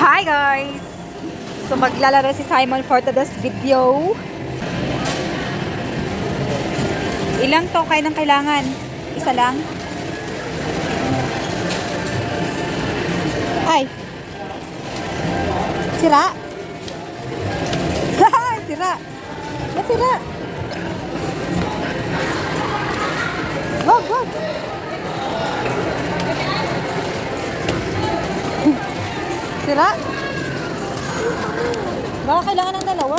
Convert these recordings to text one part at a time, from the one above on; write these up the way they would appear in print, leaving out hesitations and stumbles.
Hi guys! So maglalaro si Simon for today's video. Ilang tokay nang kailangan? Isa lang? Ay! Sira! Sira! Ba't sira? Wag! Wag! Sira? Baka kailangan ng dalawa.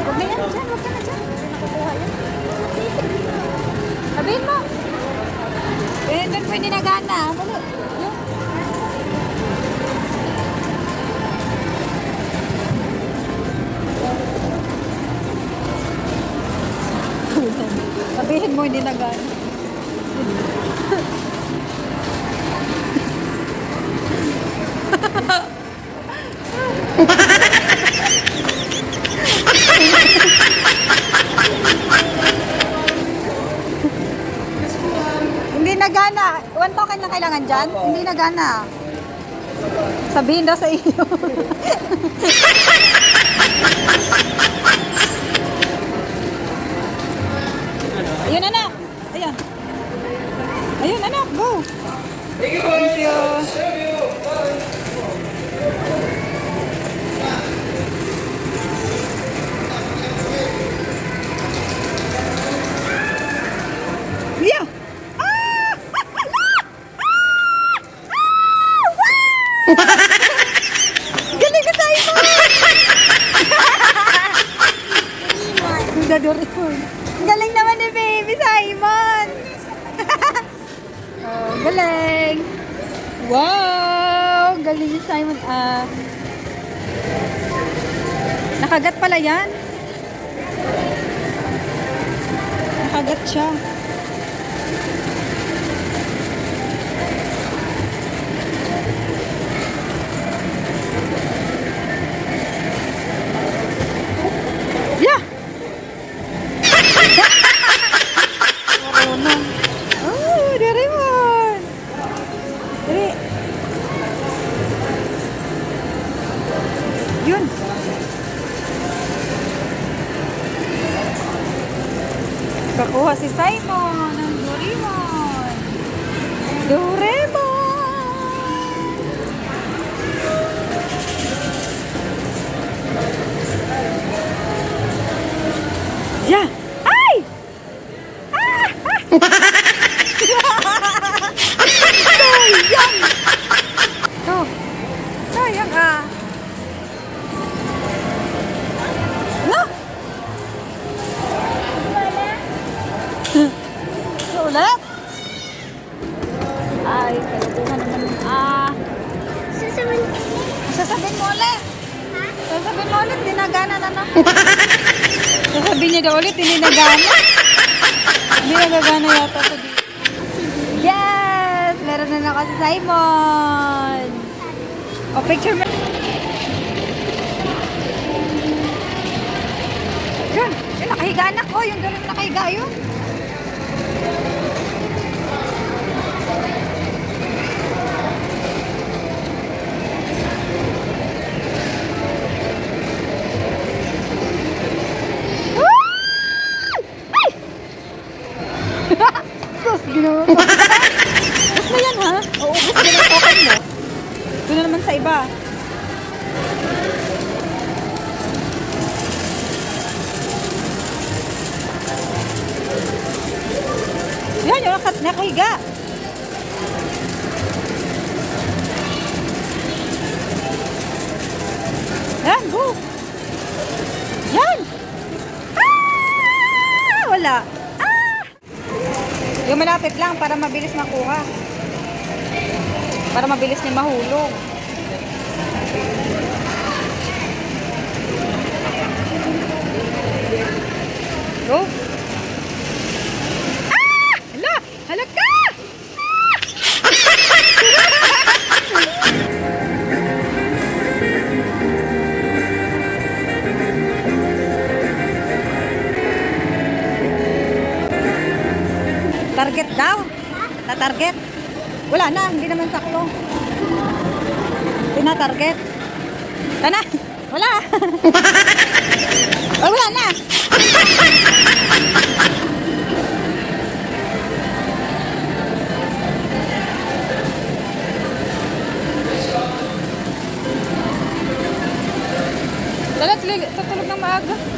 Huwag na yan dyan, huwag ka na dyan. Hindi nakukuha yan. Sabihin mo. Eh, doon pwede na gana. Dali. Yun. Sabihin mo, hindi na gana. Hindi na gana. 1 token lang kailangan dyan? Hindi na gana. Sabihin daw sa iyo. Ayun anak. Ayun. Ayun anak. Go. Thank you. Yeah. Galing ka tayo mo. Doraemon. Galing naman ni baby Simon. Oh, galing. Wow, galing ni Simon. Nakagat pala yan. Nakagat siya. Yeah. Oh, Doraemon. Dali. Yun. Kakuha si Simon ng Doraemon. Doraemon. Yeah. Ay! Ah! Sayang! Oh, sayang ah. No? Ulit? Ay, kalutuhan naman. Sasabihin mo ulit. Ha? Sasabihin mo ulit, dinagana na na. Sasabihin niya daw ulit, hindi nagana. Hindi nagagana yata sa dito. Yes! Meron na ako si Simon. O, picture mo. Yun, yung nakahiga anak ko. Yung doon yung nakahiga yun. Sus, ginawa mo. Ubus na yan ha? Oo, ubus na yung token mo. Doon na naman sa iba. Yan, yung nakahiga. Yan, go. Yan. Wala. Yung malapit lang para mabilis makuha. Para mabilis niya mahulog. Go. Hala! Hala ka! Daw? Na-target? Wala na, hindi naman sakto. Tina-target. Kana? Wala. Ay, wala na. Dalat, tutulog ng maaga.